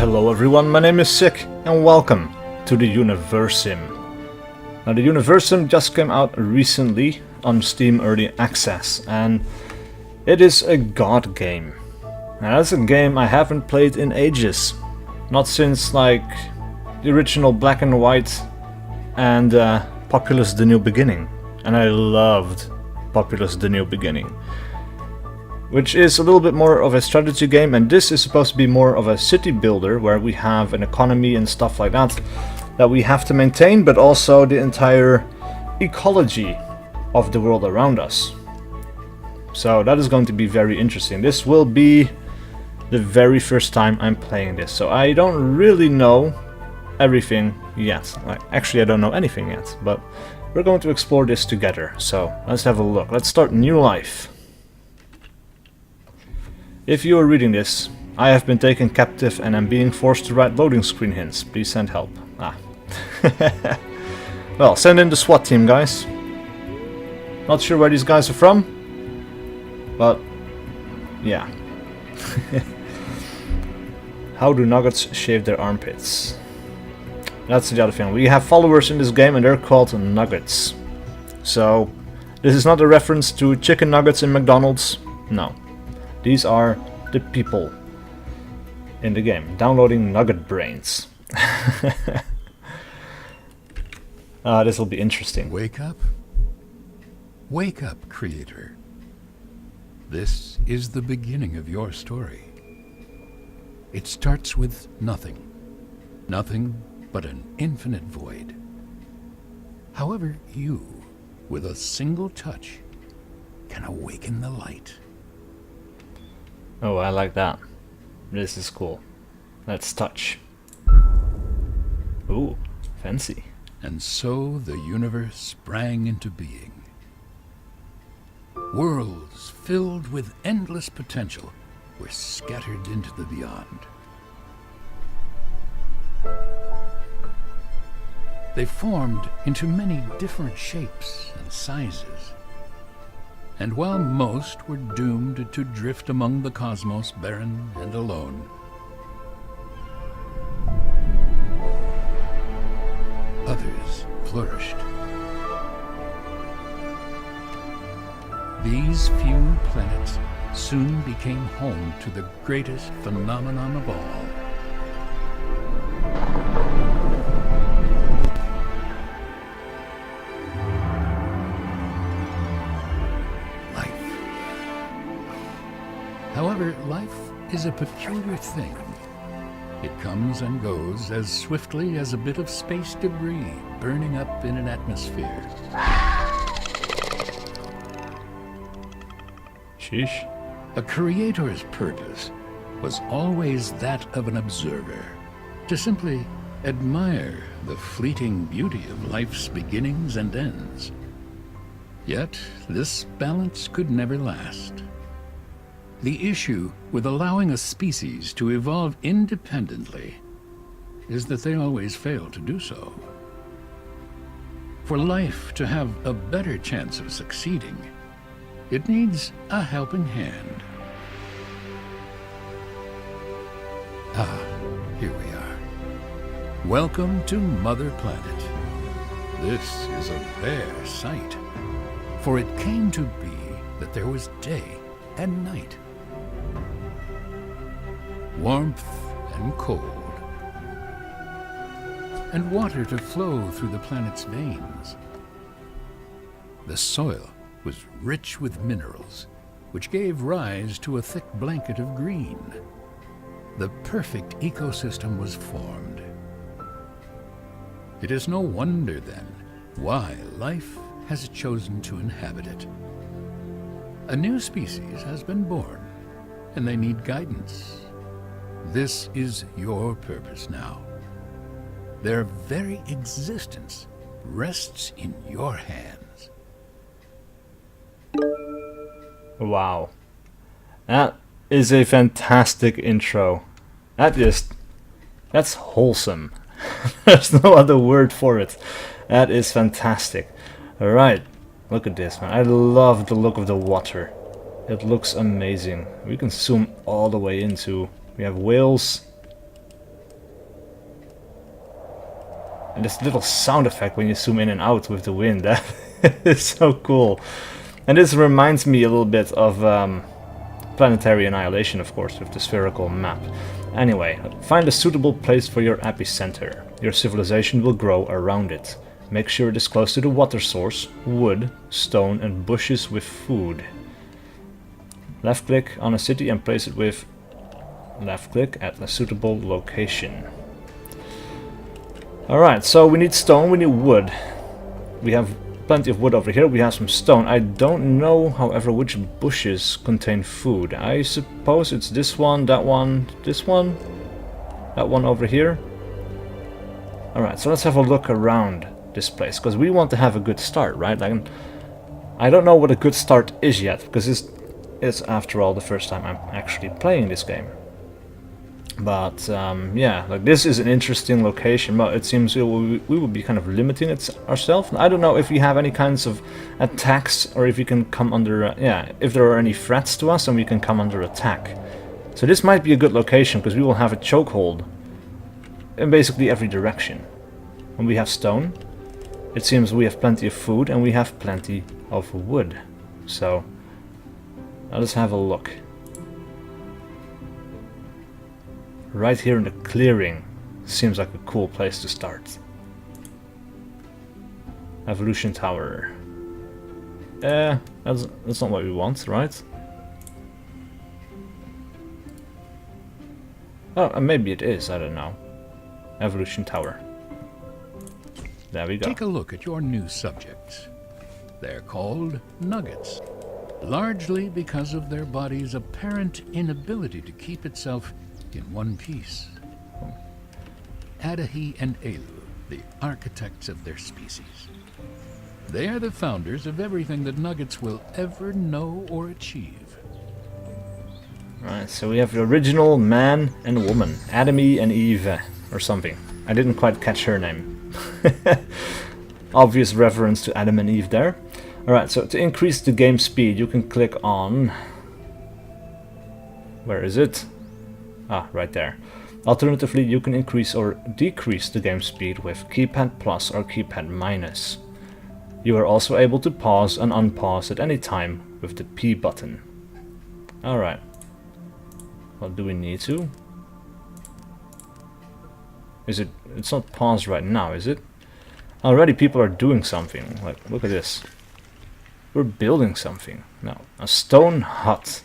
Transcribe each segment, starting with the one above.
Hello everyone, my name is SiC and welcome to the Universim. Now the Universim just came out recently on Steam Early Access and it is a god game. Now that's a game I haven't played in ages. Not since like the original Black and White and Populous the New Beginning. And I loved Populous the New Beginning, which is a little bit more of a strategy game, and this is supposed to be more of a city builder where we have an economy and stuff like that that we have to maintain, but also the entire ecology of the world around us. So that is going to be very interesting. This will be the very first time I'm playing this, so I don't really know everything yet. Actually, I don't know anything yet, but we're going to explore this together. So let's have a look. Let's start New Life. If you are reading this, I have been taken captive and am being forced to write loading screen hints. Please send help. Ah. Well, send in the SWAT team, guys. Not sure where these guys are from, but yeah. How do nuggets shave their armpits? That's the other thing. We have followers in this game and they're called nuggets. So, this is not a reference to chicken nuggets in McDonald's. No. These are the people in the game. Downloading nugget brains. This will be interesting. Wake up. Wake up, creator. This is the beginning of your story. It starts with nothing. Nothing but an infinite void. However, you, with a single touch, can awaken the light. Oh, I like that. This is cool. Let's touch. Ooh, fancy. And so the universe sprang into being. Worlds filled with endless potential were scattered into the beyond. They formed into many different shapes and sizes. And while most were doomed to drift among the cosmos barren and alone, others flourished. These few planets soon became home to the greatest phenomenon of all. However, life is a peculiar thing. It comes and goes as swiftly as a bit of space debris burning up in an atmosphere. Sheesh. A creator's purpose was always that of an observer, to simply admire the fleeting beauty of life's beginnings and ends. Yet, this balance could never last. The issue with allowing a species to evolve independently is that they always fail to do so. For life to have a better chance of succeeding, it needs a helping hand. Ah, here we are. Welcome to Mother Planet. This is a rare sight, for it came to be that there was day and night, warmth and cold, and water to flow through the planet's veins. The soil was rich with minerals, which gave rise to a thick blanket of green. The perfect ecosystem was formed. It is no wonder, then, why life has chosen to inhabit it. A new species has been born, and they need guidance. This is your purpose now. Their very existence rests in your hands. Wow. That is a fantastic intro. That's wholesome. There's no other word for it. That is fantastic. Alright, look at this, man. I love the look of the water. It looks amazing. We can zoom all the way into... We have whales. And this little sound effect when you zoom in and out with the wind, that is so cool. And this reminds me a little bit of Planetary Annihilation, of course, with the spherical map. Anyway, find a suitable place for your epicenter. Your civilization will grow around it. Make sure it is close to the water source, wood, stone and bushes with food. Left click on a city and place it with left click at a suitable location. Alright, so we need stone, we need wood. We have plenty of wood over here, we have some stone. I don't know, however, which bushes contain food. I suppose it's this one, that one, this one, that one over here. Alright, so let's have a look around this place, because we want to have a good start, right? Like, I don't know what a good start is yet, because it's after all the first time I'm actually playing this game. But yeah, like this is an interesting location. But it seems we will be kind of limiting it ourselves. I don't know if we have any kinds of attacks, or if we can come under yeah, if there are any threats to us and we can come under attack. So this might be a good location, because we will have a chokehold in basically every direction. And we have stone. It seems we have plenty of food and we have plenty of wood. So let us have a look. Right here in the clearing seems like a cool place to start. Evolution Tower. That's not what we want, right? Oh, maybe it is, I don't know. Evolution Tower. There we go. Take a look at your new subjects. They're called nuggets, largely because of their body's apparent inability to keep itself in one piece. Adahi and Elu, the architects of their species. They are the founders of everything that nuggets will ever know or achieve. Right, so we have the original man and woman, Adamy and Eve, or something. I didn't quite catch her name. Obvious reference to Adam and Eve there. Alright, so to increase the game speed, you can click on... Where is it? Ah, right there. Alternatively, you can increase or decrease the game speed with keypad plus or keypad minus. You are also able to pause and unpause at any time with the P button. Alright. What do we need to? It's not paused right now, is it? Already people are doing something. Like, look at this. We're building something. No, a stone hut.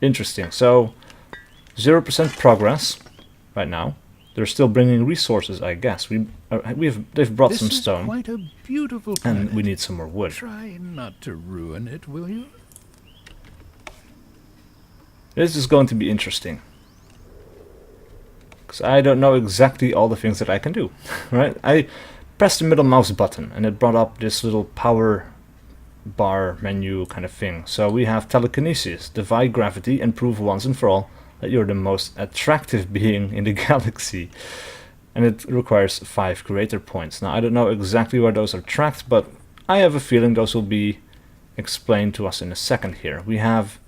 Interesting. So 0% progress right now. They're still bringing resources, I guess. They've brought some stone. This is quite a beautiful planet. And we need some more wood. Try not to ruin it, will you? This is going to be interesting. Because I don't know exactly all the things that I can do. Right? I pressed the middle mouse button and it brought up this little power bar menu kind of thing. So we have telekinesis, defy gravity, and prove once and for all that you're the most attractive being in the galaxy. And it requires 5 creator points. Now I don't know exactly where those are tracked, but I have a feeling those will be explained to us in a second here. We have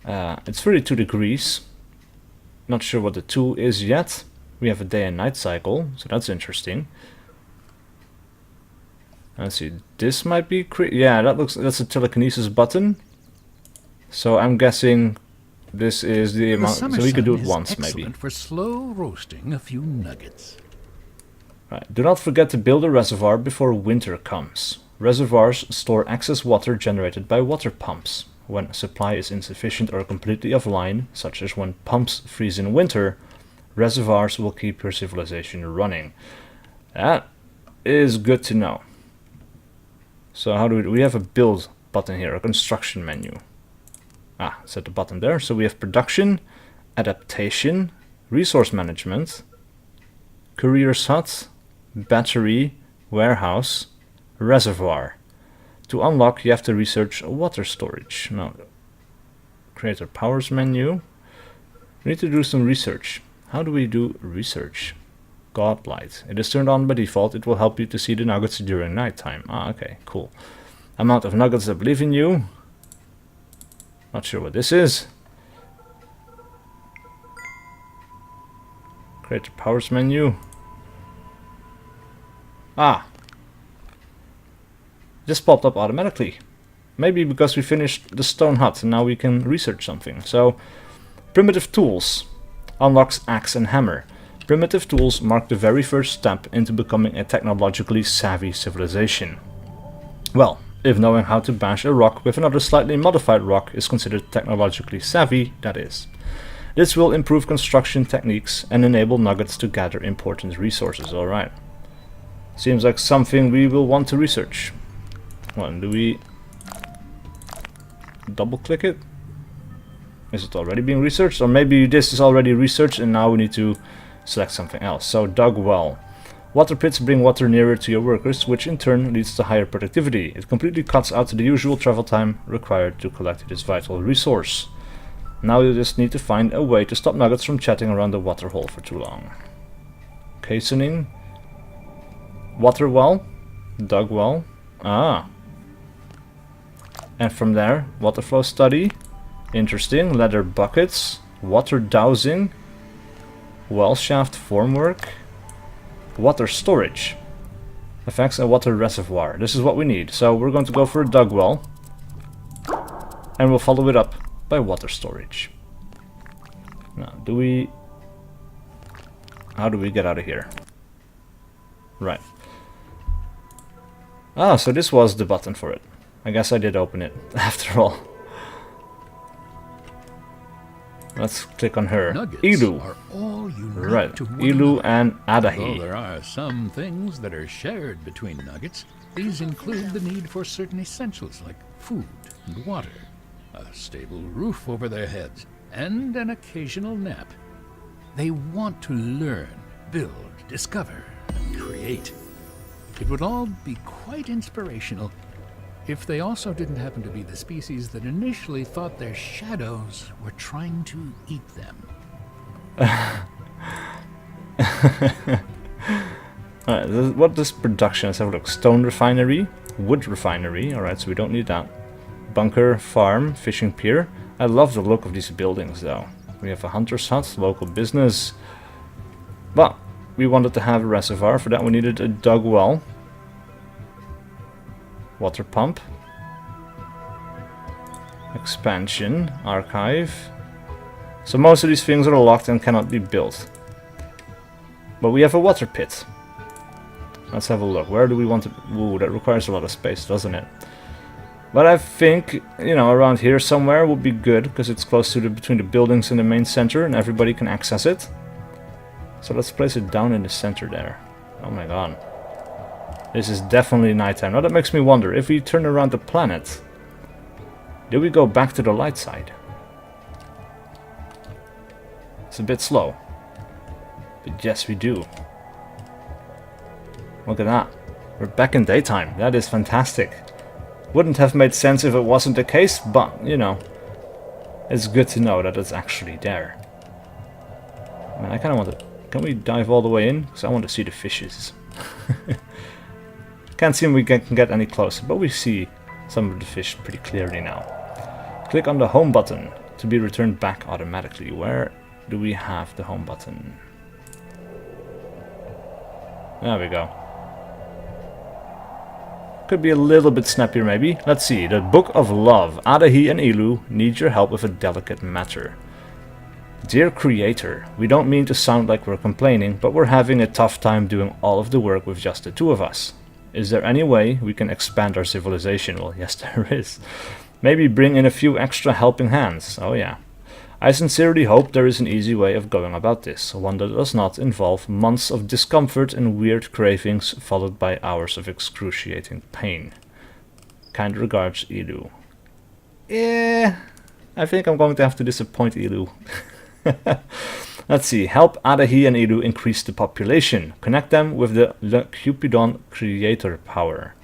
it's 32 degrees. Not sure what the 2 is yet. We have a day and night cycle, so that's interesting. Let's see, this might be yeah, that's a telekinesis button. So I'm guessing this is the amount, so we could do it once maybe. For slow roasting a few nuggets. Right. Do not forget to build a reservoir before winter comes. Reservoirs store excess water generated by water pumps. When supply is insufficient or completely offline, such as when pumps freeze in winter, reservoirs will keep your civilization running. That is good to know. So how do we have a build button here, a construction menu. Ah, set the button there. So we have production, adaptation, resource management, courier's hut, battery, warehouse, reservoir. To unlock, you have to research water storage. Now, creator powers menu. We need to do some research. How do we do research? Godlight. It is turned on by default. It will help you to see the nuggets during nighttime. Ah, okay, cool. Amount of nuggets I believe in you. Not sure what this is. Creator powers menu. Ah. This popped up automatically. Maybe because we finished the stone hut and now we can research something. So, primitive tools. Unlocks axe and hammer. Primitive tools mark the very first step into becoming a technologically savvy civilization. Well, if knowing how to bash a rock with another slightly modified rock is considered technologically savvy, that is. This will improve construction techniques and enable nuggets to gather important resources. Alright. Seems like something we will want to research. Well, do we double click it? Is it already being researched? Or maybe this is already researched and now we need to select something else. So, dug well. Water pits bring water nearer to your workers, which in turn leads to higher productivity. It completely cuts out the usual travel time required to collect this vital resource. Now you just need to find a way to stop nuggets from chatting around the water hole for too long. Casening. Water well. Dug well. Ah. And from there, water flow study. Interesting. Leather buckets. Water dowsing. Well shaft formwork. Water storage. Affects a water reservoir. This is what we need. So we're going to go for a dug well. And we'll follow it up by water storage. Now, how do we get out of here? Right. Ah, so this was the button for it. I guess I did open it, after all. Let's click on her. Nuggets Ilu. are all unique Right. to one Ilu another. and Although Adahi. there are some things that are shared between nuggets, these include the need for certain essentials like food and water, a stable roof over their heads, and an occasional nap. They want to learn, build, discover, and create. It would all be quite inspirational if they also didn't happen to be the species that initially thought their shadows were trying to eat them. Alright, what does production? Let's have a look. Stone refinery, wood refinery. Alright, so we don't need that. Bunker, farm, fishing pier. I love the look of these buildings though. We have a hunter's hut, local business. But we wanted to have a reservoir. For that we needed a dug well. Water pump. Expansion, archive. So most of these things are locked and cannot be built. But we have a water pit. Let's have a look. Where do we want to... Ooh, that requires a lot of space, doesn't it? But I think, you know, around here somewhere would be good, because it's close to between the buildings and the main center, and everybody can access it. So let's place it down in the center there. Oh my god. This is definitely nighttime. Now that makes me wonder, if we turn around the planet, do we go back to the light side? It's a bit slow. But yes, we do. Look at that. We're back in daytime. That is fantastic. Wouldn't have made sense if it wasn't the case, but, you know, it's good to know that it's actually there. Man, I kind of want to... Can we dive all the way in? Because I want to see the fishes. Can't seem we can get any closer, but we see some of the fish pretty clearly now. Click on the home button to be returned back automatically. Where do we have the home button? There we go. Could be a little bit snappier maybe. Let's see. The Book of Love. Adahi and Ilu need your help with a delicate matter. Dear Creator, we don't mean to sound like we're complaining, but we're having a tough time doing all of the work with just the two of us. Is there any way we can expand our civilization? Well, yes, there is. Maybe bring in a few extra helping hands. Oh yeah. I sincerely hope there is an easy way of going about this, one that does not involve months of discomfort and weird cravings followed by hours of excruciating pain. Kind regards, Ilu. I think I'm going to have to disappoint Ilu. Let's see. Help Adahi and Ilu increase the population. Connect them with the Cupidon creator power.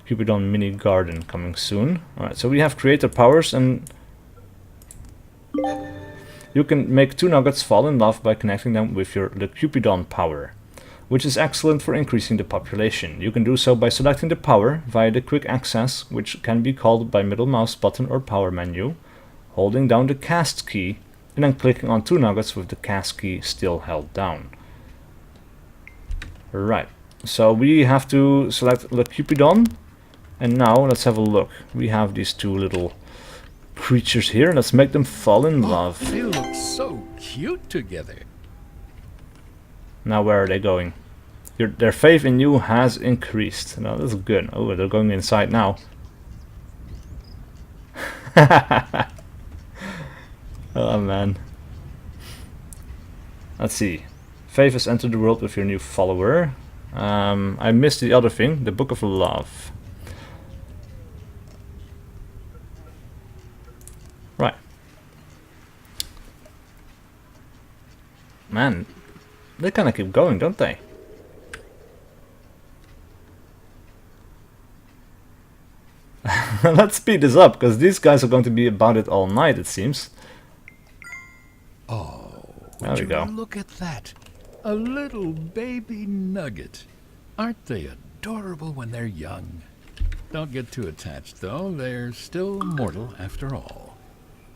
Cupidon mini garden coming soon. Alright, so we have creator powers, and you can make 2 nuggets fall in love by connecting them with your Cupidon power, which is excellent for increasing the population. You can do so by selecting the power via the quick access, which can be called by middle mouse button or power menu, holding down the cast key, and then clicking on 2 nuggets with the cast key still held down. Right, So we have to select Le Cupidon. And now let's have a look. We have these two little creatures here. Let's make them fall in love. They look so cute together. Now where are they going? Their faith in you has increased. Now that's good. Oh, they're going inside now. Oh man. Let's see. Faith has entered the world with your new follower. I missed the other thing, the Book of Love. Right. Man, they kind of keep going, don't they? Let's speed this up, because these guys are going to be about it all night, it seems. Oh, there we go. Look at that. A little baby nugget. Aren't they adorable when they're young? Don't get too attached, though. They're still mortal after all.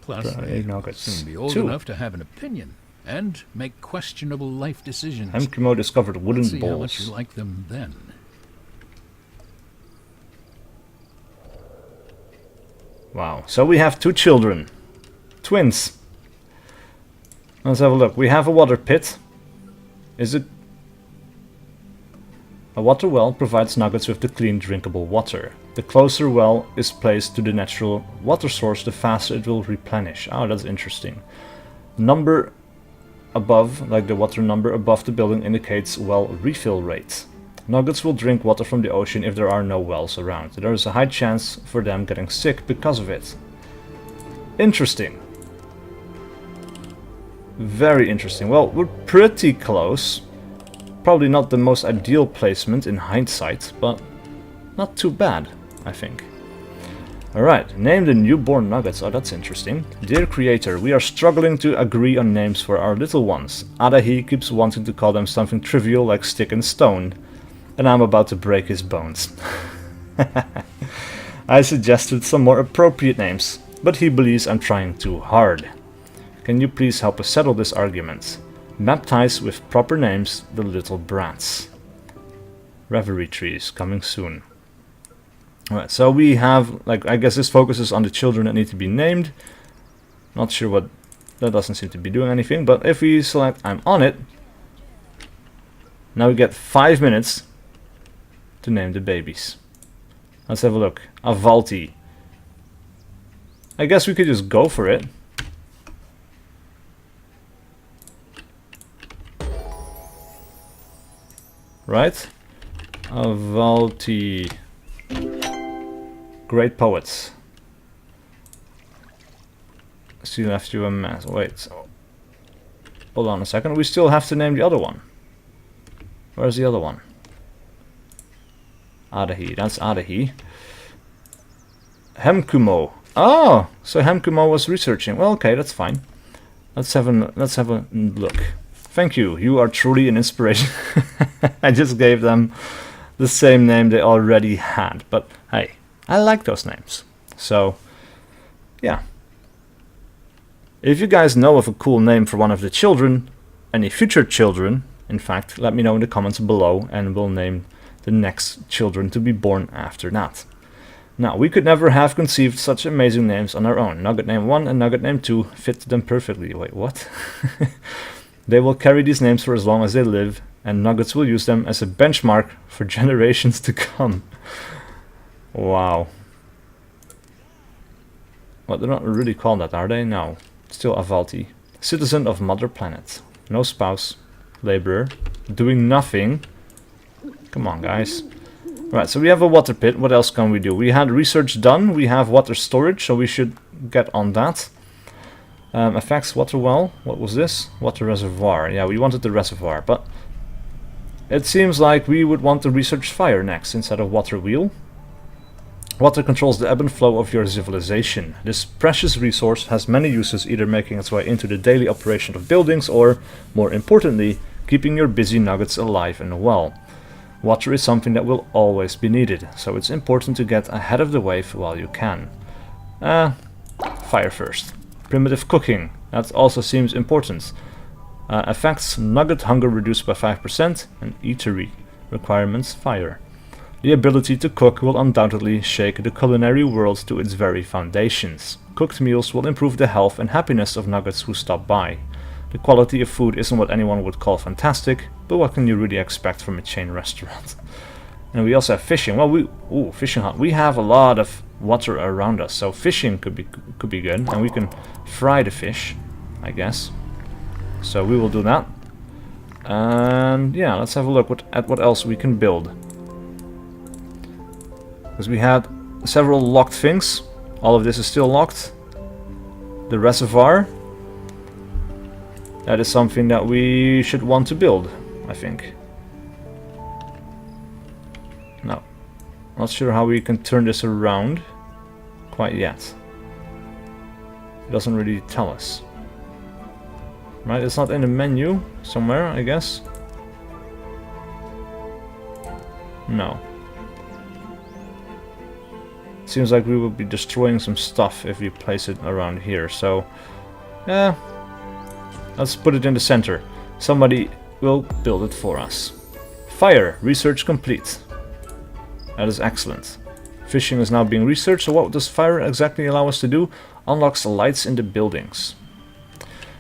Plus, they'll soon be old enough to have an opinion and make questionable life decisions. Hemkimo discovered wooden See balls. how much you like them then. Wow, so we have two children. Twins. Let's have a look. We have a water pit. Is it... A water well provides nuggets with the clean, drinkable water. The closer well is placed to the natural water source, the faster it will replenish. Oh, that's interesting. Number above, like the water number above the building, indicates well refill rate. Nuggets will drink water from the ocean if there are no wells around. There is a high chance for them getting sick because of it. Interesting. Very interesting. Well, we're pretty close. Probably not the most ideal placement in hindsight, but not too bad, I think. Alright, name the newborn nuggets. Oh, that's interesting. Dear creator, we are struggling to agree on names for our little ones. Adahi keeps wanting to call them something trivial like stick and stone, and I'm about to break his bones. I suggested some more appropriate names, but he believes I'm trying too hard. Can you please help us settle this argument? Baptize with proper names the little brats. Reverie trees coming soon. Alright, so we have, like, I guess this focuses on the children that need to be named. Not sure what, that doesn't seem to be doing anything, but if we select I'm on it, now we get 5 minutes to name the babies. Let's have a look. Avalti. I guess we could just go for it. Right? Avalti. Great poets. Still have to amass. Wait. Hold on a second. We still have to name the other one. Where's the other one? Adahi. That's Adahi. Hemkumo. Oh, so Hemkumo was researching. Well, okay, that's fine. Let's have a look. Thank you. You are truly an inspiration. I just gave them the same name they already had, but hey, I like those names. So, yeah. If you guys know of a cool name for one of the children, any future children, in fact, let me know in the comments below and we'll name the next children to be born after that. Now, we could never have conceived such amazing names on our own. Nugget Name 1 and Nugget Name 2 fit them perfectly. Wait, what? They will carry these names for as long as they live, and Nuggets will use them as a benchmark for generations to come. Wow. Well, they're not really called that, are they? No. Still Avalti. Citizen of Mother Planet. No spouse. Laborer. Doing nothing. Come on, guys. Right, so we have a water pit. What else can we do? We had research done. We have water storage, so we should get on that. Effects, water well. What was this? Water reservoir. Yeah, we wanted the reservoir, but it seems like we would want to research fire next instead of water wheel. Water controls the ebb and flow of your civilization. This precious resource has many uses, either making its way into the daily operation of buildings or, more importantly, keeping your busy nuggets alive and well. Water is something that will always be needed, so it's important to get ahead of the wave while you can. Fire first. Primitive cooking, that also seems important. Effects, nugget hunger reduced by 5% and eatery. Requirements: fire. The ability to cook will undoubtedly shake the culinary world to its very foundations. Cooked meals will improve the health and happiness of nuggets who stop by. The quality of food isn't what anyone would call fantastic, but what can you really expect from a chain restaurant? And we also have fishing. Well, fishing hut. We have a lot of water around us, so fishing could be good, and we can fry the fish, I guess. So we will do that. And yeah, let's have a look at what else we can build. Because we had several locked things. All of this is still locked. The reservoir. That is something that we should want to build, I think. No. Not sure how we can turn this around quite yet. It doesn't really tell us. Right, it's not in the menu somewhere, I guess. No. Seems like we will be destroying some stuff if we place it around here, so yeah, let's put it in the center. Somebody will build it for us. Fire, research complete. That is excellent. Fishing is now being researched, so what does fire exactly allow us to do? Unlocks the lights in the buildings.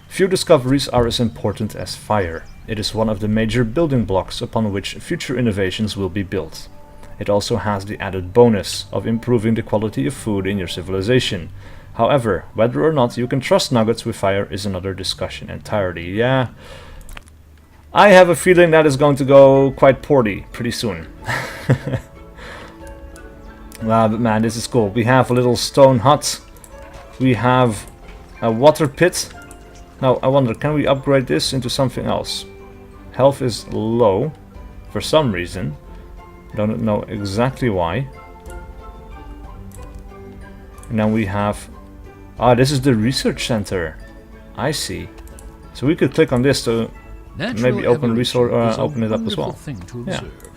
Few discoveries are as important as fire. It is one of the major building blocks upon which future innovations will be built. It also has the added bonus of improving the quality of food in your civilization. However, whether or not you can trust nuggets with fire is another discussion entirely. Yeah, I have a feeling that is going to go quite poorly pretty soon. But man, this is cool. We have a little stone hut. We have a water pit. Now, I wonder, can we upgrade this into something else? Health is low for some reason. Don't know exactly why. And then we have... Ah, this is the research center. I see. So we could click on this to maybe open resource, open it up as well. Thing to observe.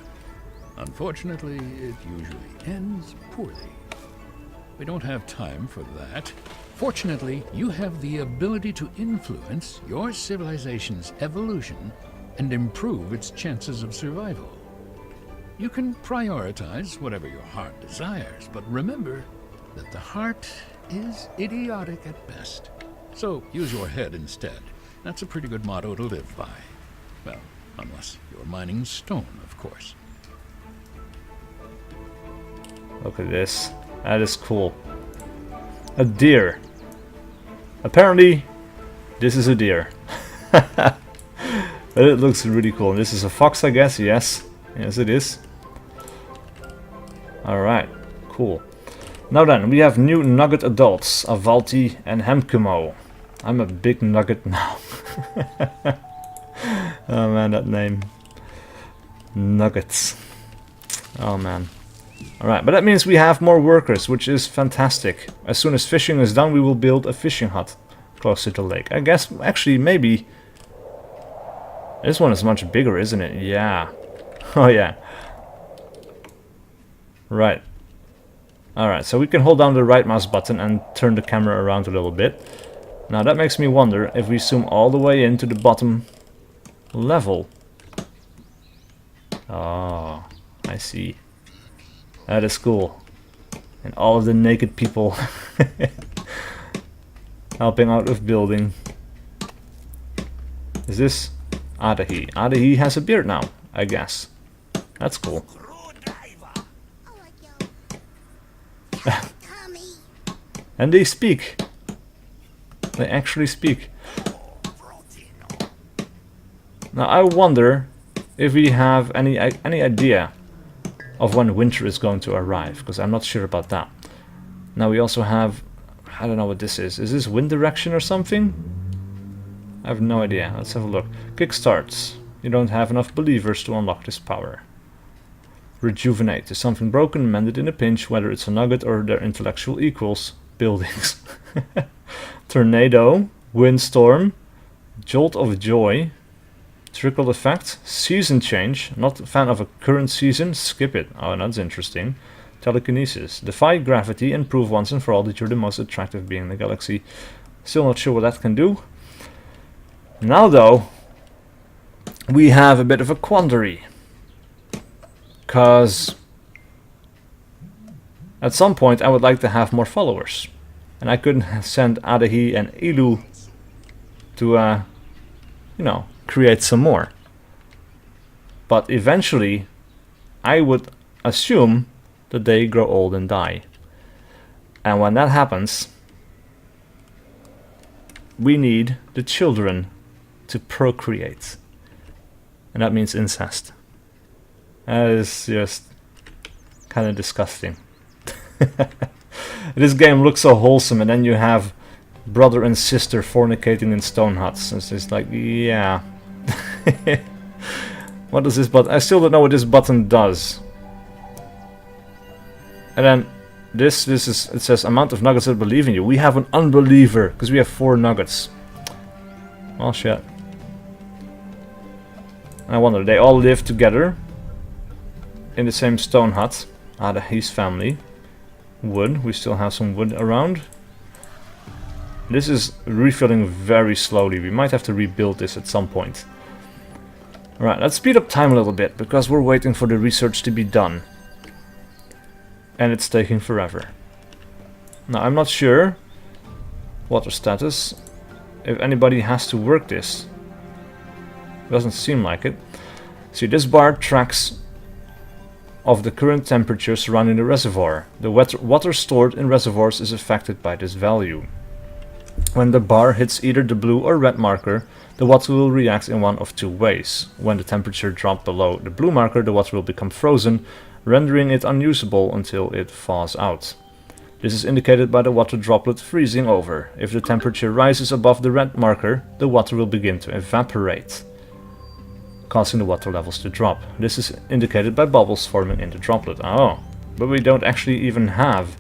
Unfortunately, it usually ends poorly. We don't have time for that. Fortunately, you have the ability to influence your civilization's evolution and improve its chances of survival. You can prioritize whatever your heart desires, but remember that the heart is idiotic at best. So use your head instead. That's a pretty good motto to live by. Well, unless you're mining stone, of course. Look at this. That is cool. A deer. Apparently, this is a deer. It looks really cool. This is a fox, I guess. Yes. Yes, it is. Alright. Cool. Now then, we have new nugget adults. Avalti and Hemkumo. I'm a big nugget now. Oh man, that name. Nuggets. Oh man. Alright, but that means we have more workers, which is fantastic. As soon as fishing is done, we will build a fishing hut close to the lake. I guess, actually, maybe... This one is much bigger, isn't it? Yeah. Oh yeah. Right. Alright, so we can hold down the right mouse button and turn the camera around a little bit. Now that makes me wonder if we zoom all the way into the bottom level. Oh, I see. That is cool. And all of the naked people helping out with building. Is this Adahi? Adahi has a beard now, I guess. That's cool. And they speak. They actually speak. Now I wonder if we have any idea of when winter is going to arrive, because I'm not sure about that. Now we also have, I don't know what this is. Is this wind direction or something? I have no idea. Let's have a look. Kickstarts. You don't have enough believers to unlock this power. Rejuvenate. Is something broken, mended in a pinch, whether it's a nugget or their intellectual equals. Buildings. Tornado. Windstorm. Jolt of joy. Trickle effect. Season change. Not a fan of a current season. Skip it. Oh, that's interesting. Telekinesis. Defy gravity and prove once and for all that you're the most attractive being in the galaxy. Still not sure what that can do. Now though, we have a bit of a quandary. because at some point I would like to have more followers. And I couldn't send Adahi and Ilu to, you know, create some more. But eventually, I would assume that they grow old and die. And when that happens, we need the children to procreate. And that means incest. That is just kind of disgusting. This game looks so wholesome, and then you have brother and sister fornicating in stone huts. It's just like, yeah. What does this button? I still don't know what this button does. And then this is, it says amount of nuggets that believe in you. We have an unbeliever because we have 4 nuggets. Well, shit. I wonder, they all live together in the same stone hut. His family. Wood, we still have some wood around. This is refilling very slowly. We might have to rebuild this at some point. Alright, let's speed up time a little bit, because we're waiting for the research to be done. And it's taking forever. Now, I'm not sure water status, if anybody has to work this. Doesn't seem like it. See, this bar tracks of the current temperature surrounding the reservoir. The water stored in reservoirs is affected by this value. When the bar hits either the blue or red marker, the water will react in one of 2 ways. When the temperature drops below the blue marker, the water will become frozen, rendering it unusable until it thaws out. This is indicated by the water droplet freezing over. If the temperature rises above the red marker, the water will begin to evaporate, causing the water levels to drop. This is indicated by bubbles forming in the droplet. Oh, but we don't actually even have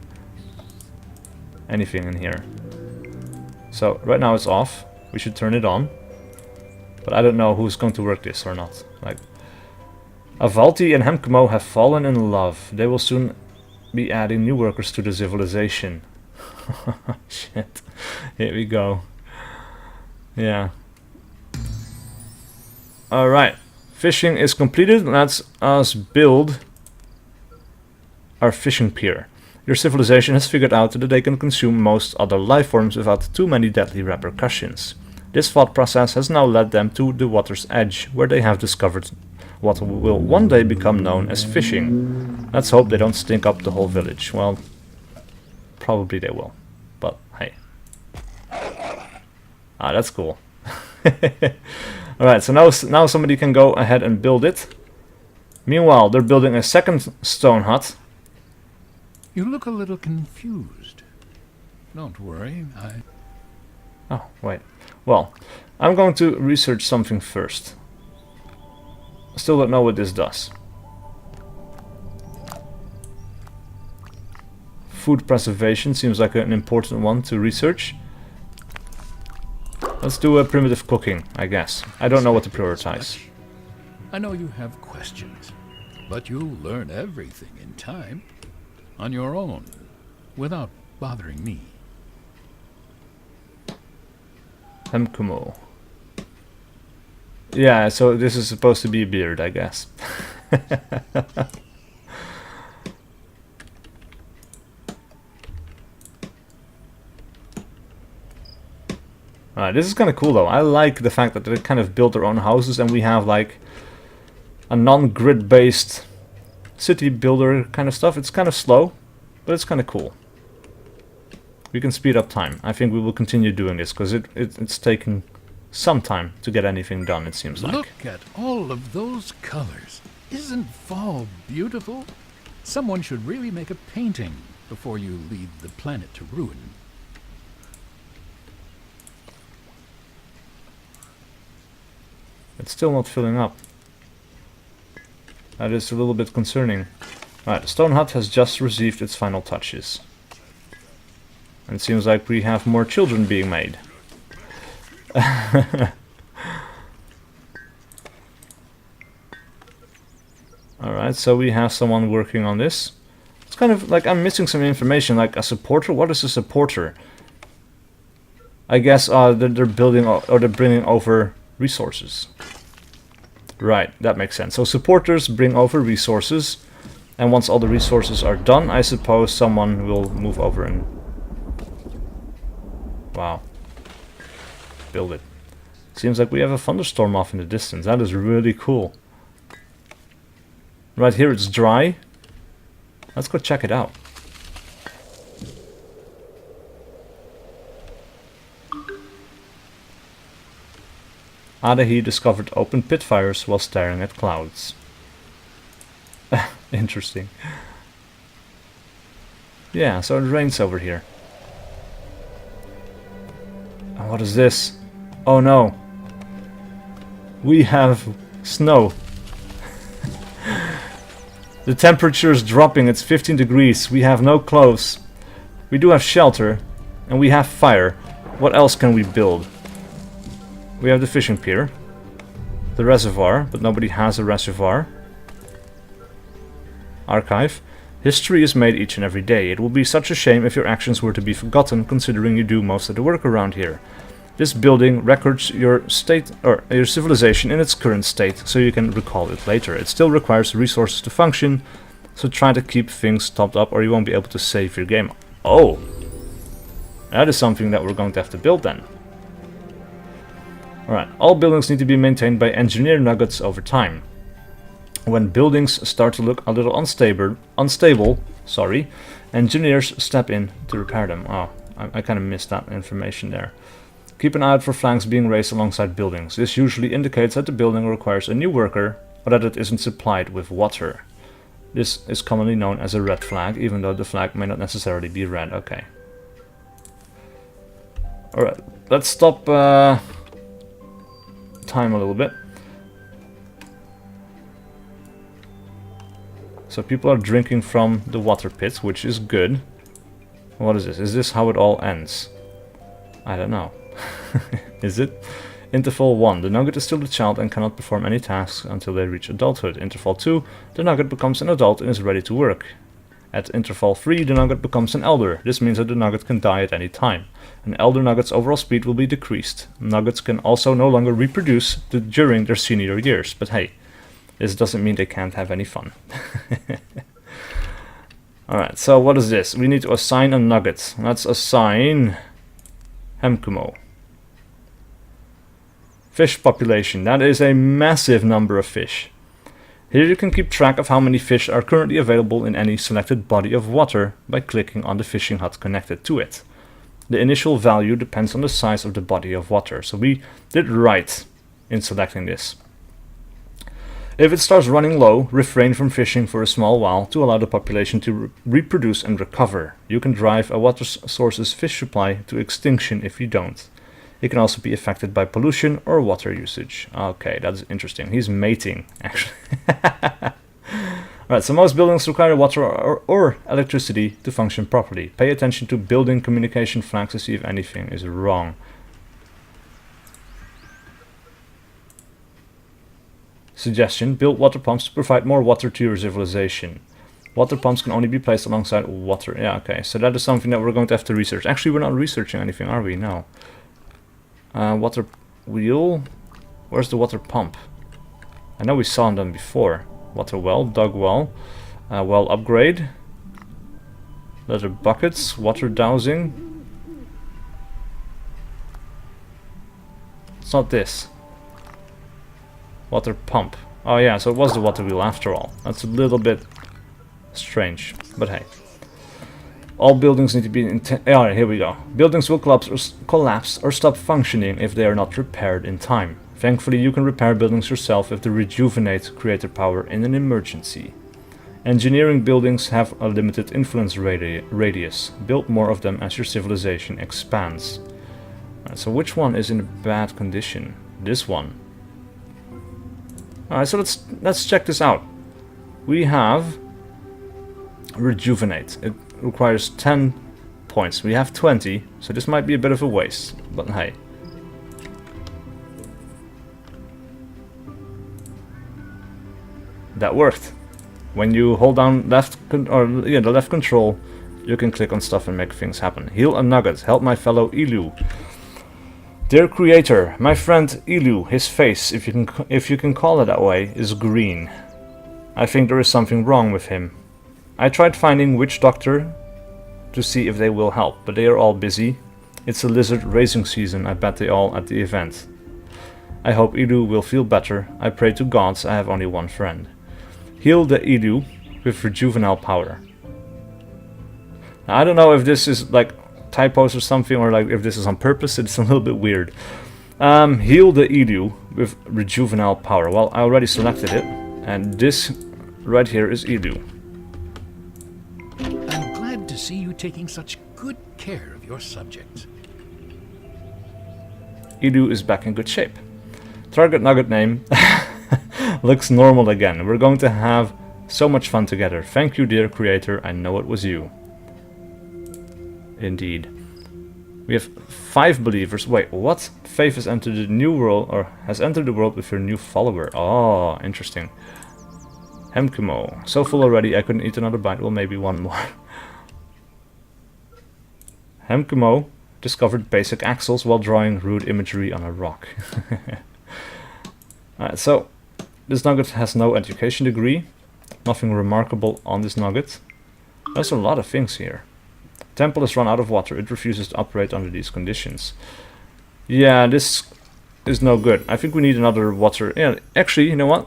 anything in here. So right now it's off. We should turn it on. But I don't know who's going to work this or not. Like, Avalti and Hemkemo have fallen in love. They will soon be adding new workers to the civilization. Shit. Here we go. Yeah. Alright. Fishing is completed. Let's us build our fishing pier. Your civilization has figured out that they can consume most other life forms without too many deadly repercussions. This thought process has now led them to the water's edge, where they have discovered what will one day become known as fishing. Let's hope they don't stink up the whole village. Well, probably they will. But hey. Ah, that's cool. Alright, so now somebody can go ahead and build it. Meanwhile, they're building a second stone hut. You look a little confused. Don't worry, Oh, wait. Well, I'm going to research something first. I still don't know what this does. Food preservation seems like an important one to research. Let's do a primitive cooking, I guess. I don't know what to prioritize. I know you have questions, but you'll learn everything in time, on your own, without bothering me. Hemkumo. Yeah, so this is supposed to be a beard, I guess. This is kind of cool though. I like the fact that they kind of build their own houses and we have like a non-grid based city builder kind of stuff. It's kind of slow, but it's kind of cool. We can speed up time. I think we will continue doing this because it's taking some time to get anything done, it seems like. Look at all of those colors. Isn't fall beautiful? Someone should really make a painting before you leave the planet to ruin. It's still not filling up. That is a little bit concerning. Alright, the stone hut has just received its final touches. And it seems like we have more children being made. Alright, so we have someone working on this. It's kind of like I'm missing some information, like a supporter. What is a supporter? I guess they're building or they're bringing over resources. Right, that makes sense. So supporters bring over resources, and once all the resources are done, I suppose someone will move over and... Wow. Build it. Seems like we have a thunderstorm off in the distance. That is really cool. Right here it's dry. Let's go check it out. Adahi discovered open pit fires while staring at clouds. Interesting. Yeah, so it rains over here. And what is this? Oh no. We have snow. The temperature is dropping, it's 15 degrees. We have no clothes. We do have shelter. And we have fire. What else can we build? We have the fishing pier. The reservoir, but nobody has a reservoir. Archive. History is made each and every day. It will be such a shame if your actions were to be forgotten, considering you do most of the work around here. This building records your state or your civilization in its current state, so you can recall it later. It still requires resources to function, so try to keep things topped up or you won't be able to save your game. Oh! That is something that we're going to have to build then. Alright, all buildings need to be maintained by engineer nuggets over time. When buildings start to look a little unstable, engineers step in to repair them. Oh, I kind of missed that information there. Keep an eye out for flanks being raised alongside buildings. This usually indicates that the building requires a new worker or that it isn't supplied with water. This is commonly known as a red flag, even though the flag may not necessarily be red. Okay. Alright, let's stop time a little bit. So people are drinking from the water pit, which is good. What is this? Is this how it all ends? I don't know. Is it? Interval 1. The nugget is still a child and cannot perform any tasks until they reach adulthood. Interval 2. The nugget becomes an adult and is ready to work. At interval 3, the nugget becomes an elder. This means that the nugget can die at any time. An elder nugget's overall speed will be decreased. Nuggets can also no longer reproduce during their senior years. But hey, this doesn't mean they can't have any fun. Alright, so what is this? We need to assign a nugget. Let's assign Hemkumo. Fish population. That is a massive number of fish. Here you can keep track of how many fish are currently available in any selected body of water by clicking on the fishing hut connected to it. The initial value depends on the size of the body of water, so we did right in selecting this. If it starts running low, refrain from fishing for a small while to allow the population to reproduce and recover. You can drive a water source's fish supply to extinction if you don't. It can also be affected by pollution or water usage. Okay, that's interesting. He's mating, actually. Alright, so most buildings require water or electricity to function properly. Pay attention to building communication flags to see if anything is wrong. Suggestion: build water pumps to provide more water to your civilization. Water pumps can only be placed alongside water. Yeah, okay, so that is something that we're going to have to research. Actually, we're not researching anything, are we? No. Water wheel. Where's the water pump? I know we saw them before. Water well, dug well. Well upgrade. Leather buckets, water dowsing. It's not this. Water pump. Oh yeah, so it was the water wheel after all. That's a little bit strange, but hey. All buildings need to be... Alright, here we go. Buildings will collapse or stop functioning if they are not repaired in time. Thankfully, you can repair buildings yourself if they rejuvenate creator power in an emergency. Engineering buildings have a limited influence radius. Build more of them as your civilization expands. Right, so which one is in bad condition? This one. Alright, so let's check this out. We have rejuvenate. It requires 10 points. We have 20, so this might be a bit of a waste, but hey. That worked. When you hold down the left control, you can click on stuff and make things happen. Heal a nugget. Help my fellow Ilu. Dear creator, my friend Ilu, his face, if you can call it that way, is green. I think there is something wrong with him. I tried finding witch doctor to see if they will help, but they are all busy. It's a lizard raising season, I bet they all at the event. I hope Ilu will feel better. I pray to gods, I have only one friend. Heal the Ilu with rejuvenal power. Now, I don't know if this is like typos or something, or like if this is on purpose. It's a little bit weird. Heal the Ilu with rejuvenal power. Well, I already selected it, and this right here is Ilu. I'm glad to see you taking such good care of your subjects. Ilu is back in good shape. Target nugget name looks normal again. We're going to have so much fun together. Thank you, dear creator. I know it was you. Indeed. We have 5 believers. Wait, what? Faith has entered the new world, or has entered the world with your new follower. Oh, interesting. Hemkumo. So full already, I couldn't eat another bite. Well, maybe one more. Hemkumo discovered basic axles while drawing rude imagery on a rock. Alright, so this nugget has no education degree. Nothing remarkable on this nugget. There's a lot of things here. Temple has run out of water. It refuses to operate under these conditions. Yeah, this is no good. I think we need another water. Yeah, actually, you know what?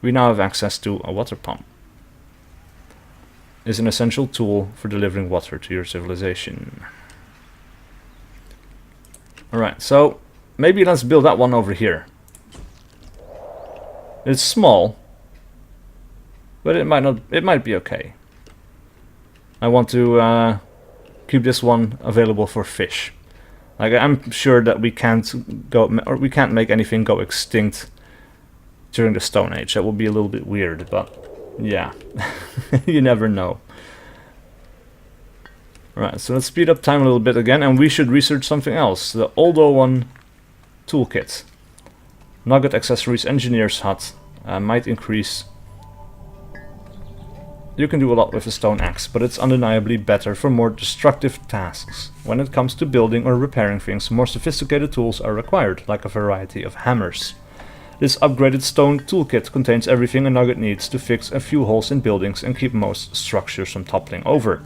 We now have access to a water pump. It's an essential tool for delivering water to your civilization. Alright, so maybe let's build that one over here. It's small, but it might be okay. I want to keep this one available for fish. Like, I'm sure that we can't make anything go extinct during the Stone Age. That would be a little bit weird, but yeah, you never know. Right, so let's speed up time a little bit again, and we should research something else. The S01 toolkit. Nugget accessories engineer's hut might increase. You can do a lot with a stone axe, but it's undeniably better for more destructive tasks. When it comes to building or repairing things, more sophisticated tools are required, like a variety of hammers. This upgraded stone toolkit contains everything a nugget needs to fix a few holes in buildings and keep most structures from toppling over.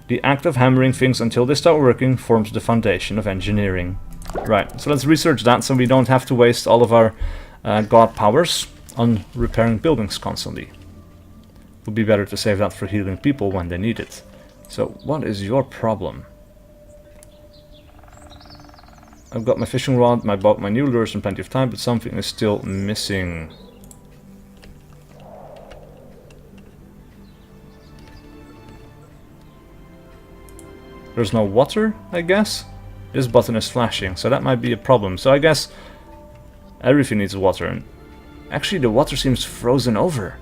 The act of hammering things until they start working forms the foundation of engineering. Right, so let's research that so we don't have to waste all of our god powers on repairing buildings constantly. Would be better to save that for healing people when they need it. So, what is your problem? I've got my fishing rod, my boat, my new lures and plenty of time, but something is still missing. There's no water, I guess? This button is flashing, so that might be a problem. So I guess everything needs water. And actually, the water seems frozen over.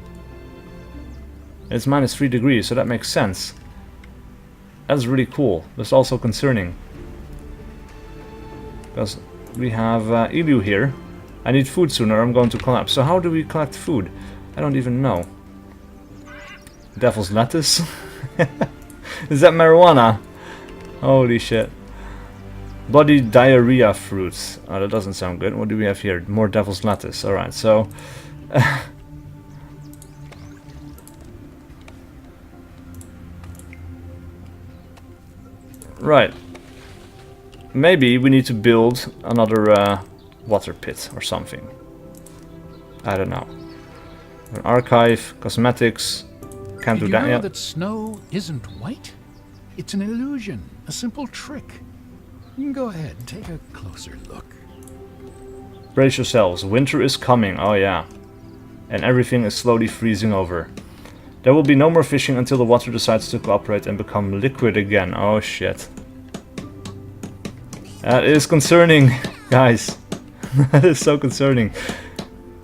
It's -3 degrees, so that makes sense. That's really cool. That's also concerning. Because we have Ilu here. I need food soon or I'm going to collapse. So how do we collect food? I don't even know. Devil's lettuce? Is that marijuana? Holy shit. Bloody diarrhea fruits. Oh, that doesn't sound good. What do we have here? More devil's lettuce. Alright, so... right. Maybe we need to build another water pit or something. I don't know. An archive, cosmetics. Can't do that yet. Did you know that snow isn't white? It's an illusion, a simple trick. You can go ahead and take a closer look. Brace yourselves, winter is coming, oh yeah. And everything is slowly freezing over. There will be no more fishing until the water decides to cooperate and become liquid again. Oh shit. That is concerning, guys. That is so concerning.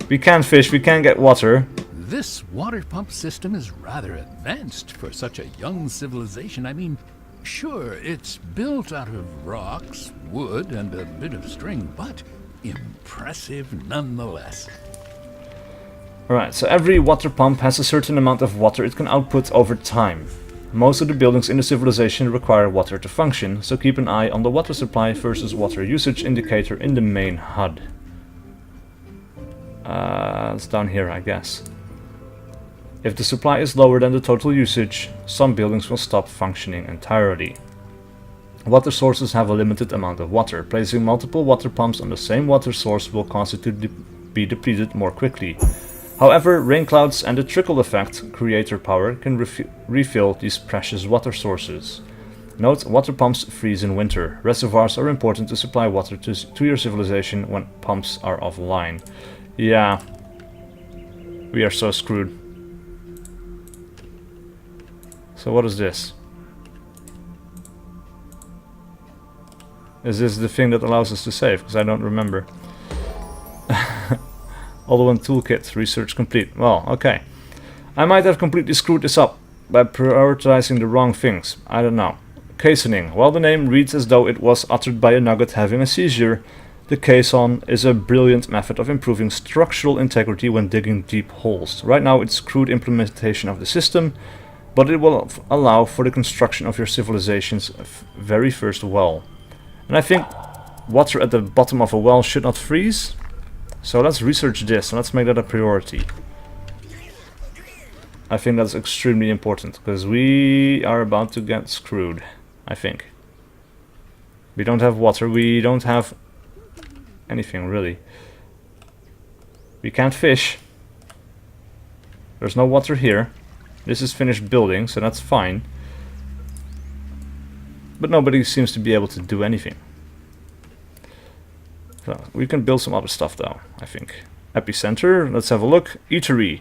We can't fish, we can't get water. This water pump system is rather advanced for such a young civilization. I mean, sure, it's built out of rocks, wood, and a bit of string, but impressive nonetheless. Alright, so every water pump has a certain amount of water it can output over time. Most of the buildings in the civilization require water to function, so keep an eye on the water supply versus water usage indicator in the main HUD. It's down here, I guess. If the supply is lower than the total usage, some buildings will stop functioning entirely. Water sources have a limited amount of water. Placing multiple water pumps on the same water source will cause it to be depleted more quickly. However, rain clouds and the trickle effect creator power can refill these precious water sources. Note, water pumps freeze in winter. Reservoirs are important to supply water to your civilization when pumps are offline. Yeah, we are so screwed. So what is this? Is this the thing that allows us to save? Because I don't remember. All-in-one toolkit, research complete. Well, okay. I might have completely screwed this up by prioritizing the wrong things. I don't know. Casoning. While the name reads as though it was uttered by a nugget having a seizure, the caisson is a brilliant method of improving structural integrity when digging deep holes. Right now it's crude implementation of the system, but it will allow for the construction of your civilization's very first well. And I think water at the bottom of a well should not freeze. So let's research this and let's make that a priority. I think that's extremely important because we are about to get screwed, I think. We don't have water, we don't have anything really. We can't fish. There's no water here. This is finished building, so that's fine. But nobody seems to be able to do anything. So we can build some other stuff though, I think. Epicenter, let's have a look. Eatery.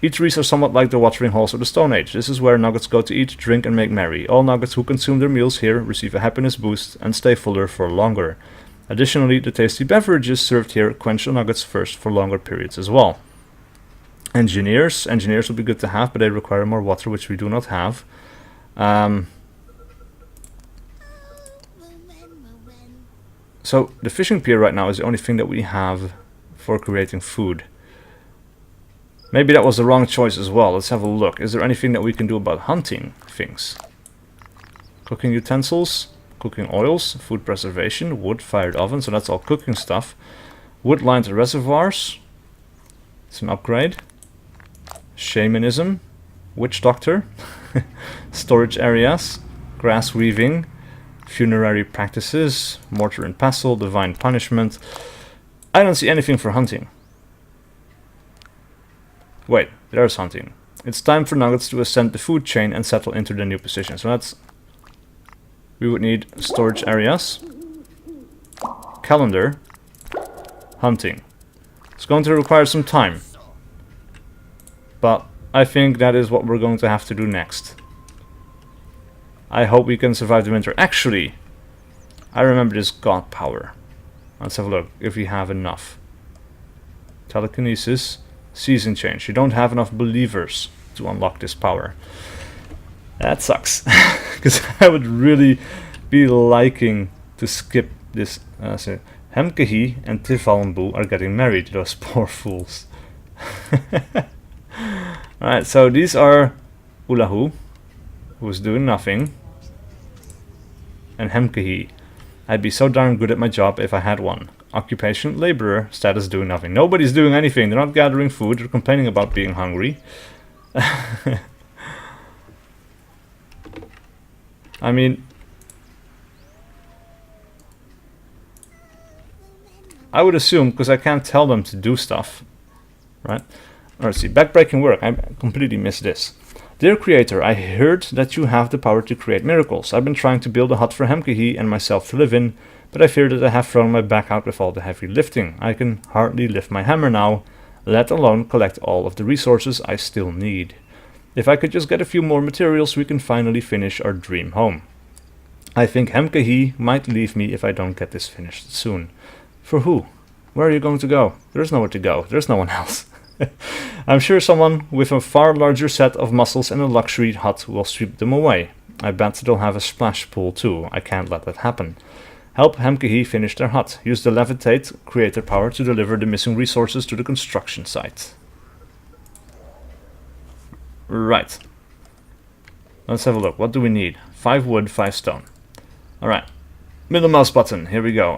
Eateries are somewhat like the watering holes of the Stone Age. This is where nuggets go to eat, drink and make merry. All nuggets who consume their meals here receive a happiness boost and stay fuller for longer. Additionally, the tasty beverages served here quench the nuggets thirst for longer periods as well. Engineers. Engineers would be good to have, but they require more water, which we do not have. So the fishing pier right now is the only thing that we have for creating food. Maybe that was the wrong choice as well. Let's have a look. Is there anything that we can do about hunting things? Cooking utensils, cooking oils, food preservation, wood-fired oven, so that's all cooking stuff. Wood-lined reservoirs, it's an upgrade. Shamanism, witch doctor, storage areas, grass weaving, funerary practices, mortar and pestle, divine punishment. I don't see anything for hunting. Wait, there's hunting. It's time for nuggets to ascend the food chain and settle into the new position. So that's... we would need storage areas, calendar, hunting. It's going to require some time. But I think that is what we're going to have to do next. I hope we can survive the winter. Actually, I remember this god power. Let's have a look if we have enough. Telekinesis, season change. You don't have enough believers to unlock this power. That sucks. Because I would really be liking to skip this. So Hemkehi and Tifalmbu are getting married, those poor fools. Alright, so these are Ulahu, who's doing nothing, and Hemkehi. I'd be so darn good at my job if I had one. Occupation, laborer, status doing nothing. Nobody's doing anything, they're not gathering food, they're complaining about being hungry. I mean, I would assume, because I can't tell them to do stuff, right? Let's see, backbreaking work, I completely missed this. Dear Creator, I heard that you have the power to create miracles. I've been trying to build a hut for Hemkehi and myself to live in, but I fear that I have thrown my back out with all the heavy lifting. I can hardly lift my hammer now, let alone collect all of the resources I still need. If I could just get a few more materials, we can finally finish our dream home. I think Hemkehi might leave me if I don't get this finished soon. For who? Where are you going to go? There's nowhere to go. There's no one else. I'm sure someone with a far larger set of muscles and a luxury hut will sweep them away. I bet they'll have a splash pool too. I can't let that happen. Help Hemkehi finish their hut. Use the levitate creator power to deliver the missing resources to the construction site. Right. Let's have a look. What do we need? 5 wood, 5 stone. Alright. Middle mouse button. Here we go.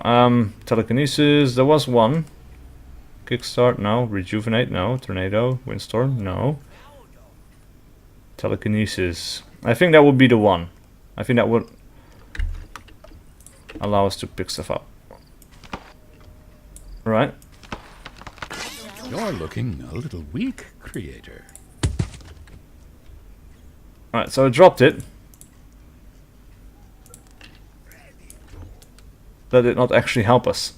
Telekinesis. There was one. Kickstart. No. Rejuvenate. No. Tornado. Windstorm. No. Telekinesis. I think that would be the one. I think that would allow us to pick stuff up. Right. You're looking a little weak, creator. Alright, so I dropped it. That did not actually help us.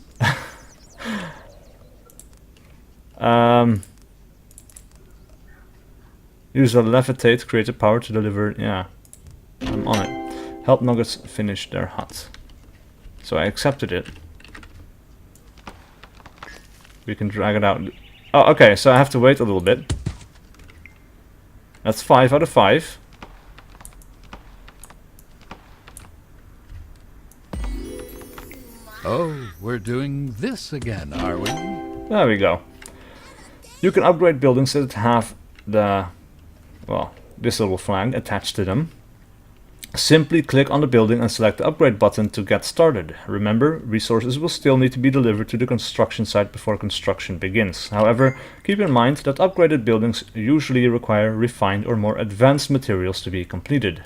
Use a levitate, create a power to deliver. Yeah, I'm on it. Help nuggets finish their hut. So I accepted it. We can drag it out. Oh, okay, so I have to wait a little bit. That's 5 out of 5. Oh, we're doing this again, are we? There we go. You can upgrade buildings that have the, well, this little flag attached to them. Simply click on the building and select the upgrade button to get started. Remember, resources will still need to be delivered to the construction site before construction begins. However, keep in mind that upgraded buildings usually require refined or more advanced materials to be completed.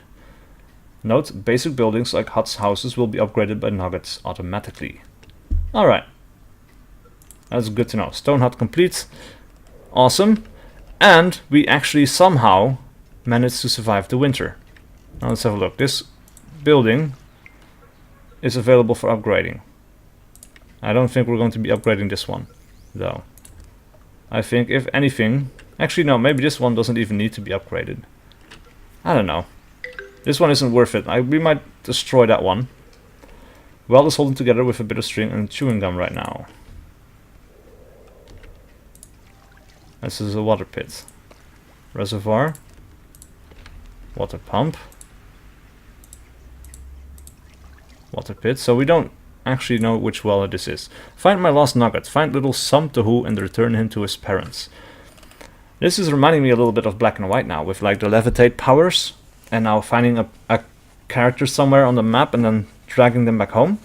Note, basic buildings like huts, houses will be upgraded by nuggets automatically. Alright. That's good to know. Stone hut complete. Awesome. And we actually somehow managed to survive the winter. Now let's have a look. This building is available for upgrading. I don't think we're going to be upgrading this one, though. I think if anything... Actually no, maybe this one doesn't even need to be upgraded. I don't know. This one isn't worth it. We might destroy that one. Weld is holding together with a bit of string and chewing gum right now. This is a water pit. Reservoir. Water pump. Water pit. So we don't actually know which well this is. Find my lost nugget. Find little Samtahu and return him to his parents. This is reminding me a little bit of Black and White now, with like the levitate powers. And now finding a character somewhere on the map and then dragging them back home.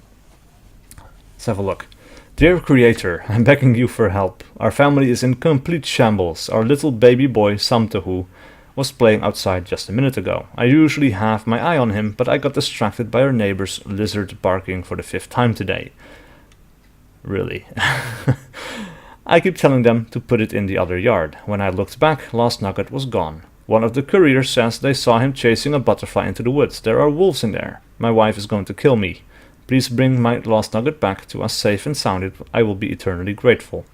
Let's have a look. Dear creator, I'm begging you for help. Our family is in complete shambles. Our little baby boy, Samtahu, was playing outside just a minute ago. I usually have my eye on him, but I got distracted by our neighbor's lizard barking for the 5th time today. Really? I keep telling them to put it in the other yard. When I looked back, Lost Nugget was gone. One of the couriers says they saw him chasing a butterfly into the woods. There are wolves in there. My wife is going to kill me. Please bring my lost nugget back to us safe and sound. I will be eternally grateful.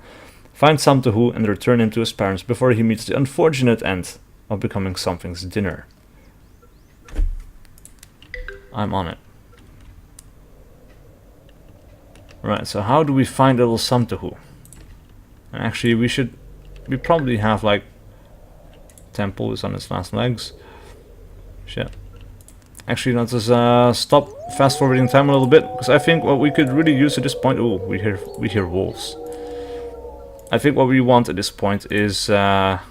Find Samtahu and return him to his parents before he meets the unfortunate end of becoming something's dinner. I'm on it. Right, so how do we find little Samtahu? And actually we probably have like Temple is on its last legs. Shit. Actually, let's just stop fast forwarding time a little bit, because I think what we could really use at this point. Oh, we hear wolves. I think what we want at this point is let's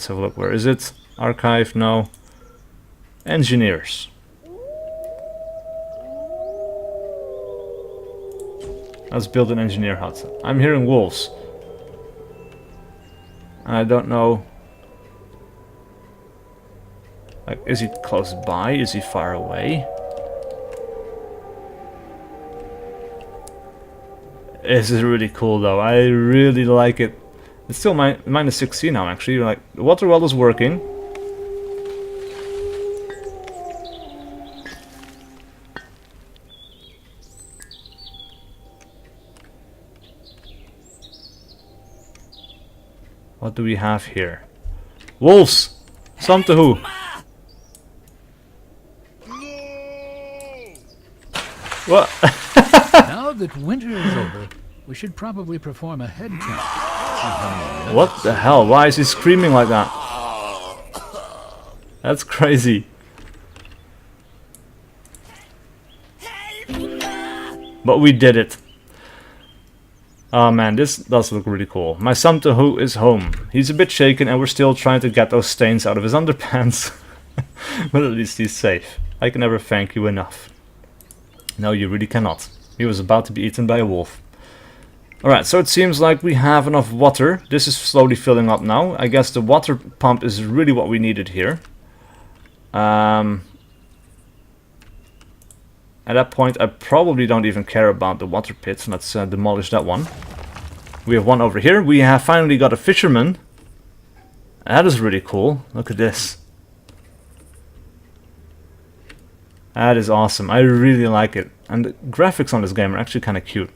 have a look. Where is it? Archive? No. Engineers. Let's build an engineer hut. I'm hearing wolves. I don't know. Like, is he close by? Is he far away? This is really cool though. I really like it. It's still minus 16 now actually. Like, the water well is working. What do we have here? Wolves! Samtahu! What? Now that winter is over, we should probably perform a head count. What the hell? Why is he screaming like that? That's crazy. But we did it. Oh man, this does look really cool. My Samtahu is home. He's a bit shaken and we're still trying to get those stains out of his underpants. But at least he's safe. I can never thank you enough. No, you really cannot. He was about to be eaten by a wolf. Alright, so it seems like we have enough water. This is slowly filling up now. I guess the water pump is really what we needed here. At that point, I probably don't even care about the water pits. Let's demolish that one. We have one over here. We have finally got a fisherman. That is really cool. Look at this. That is awesome. I really like it. And the graphics on this game are actually kind of cute.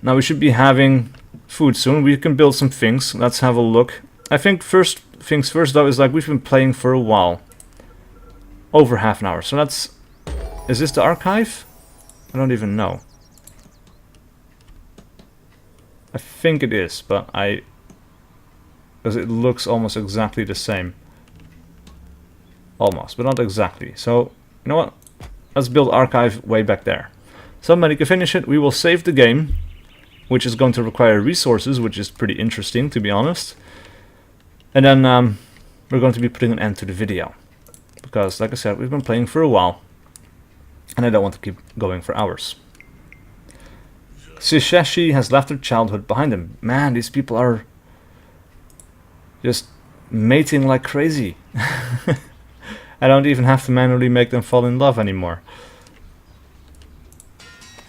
Now we should be having food soon. We can build some things. Let's have a look. I think first things first though is like we've been playing for a while. Over half an hour. So that's... Is this the archive? I don't even know. I think it is, but because it looks almost exactly the same. Almost, but not exactly. So, you know what? Let's build archive way back there. Somebody can finish it. We will save the game, which is going to require resources, which is pretty interesting, to be honest. And then we're going to be putting an end to the video. Because, like I said, we've been playing for a while. And I don't want to keep going for hours. Shishashi has left her childhood behind him. Man, these people are just mating like crazy. I don't even have to manually make them fall in love anymore.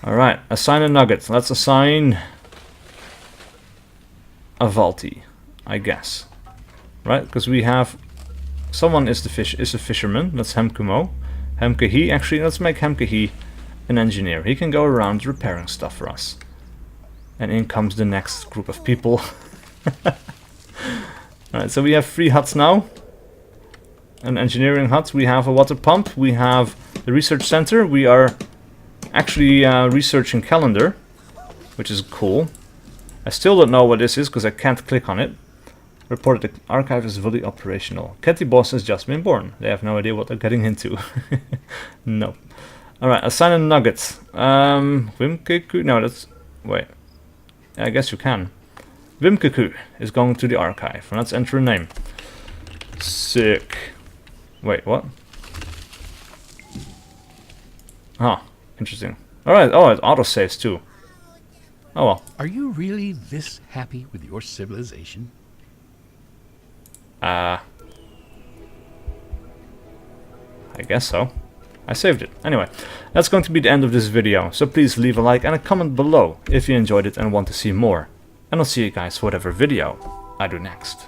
Alright, assign a nugget. Let's assign a Valti, I guess. Right, because we have... Someone is a fisherman. That's Hemkumo. Hemkehi, actually, let's make Hemkehi an engineer. He can go around repairing stuff for us. And in comes the next group of people. Alright, so we have 3 huts now. An engineering hut, we have a water pump, we have the research center, we are actually researching calendar, which is cool. I still don't know what this is because I can't click on it. Reported the archive is fully operational. Ketty Boss has just been born. They have no idea what they're getting into. No. Alright, assign a nugget. Wimkeku, no, that's... Wait. I guess you can. Wimkeku is going to the archive. Let's enter a name. SiC. Wait, what? Huh, interesting. Alright, oh, it auto-saves too. Oh well. Are you really this happy with your civilization? I guess so. I saved it. Anyway, that's going to be the end of this video, so please leave a like and a comment below if you enjoyed it and want to see more. And I'll see you guys for whatever video I do next.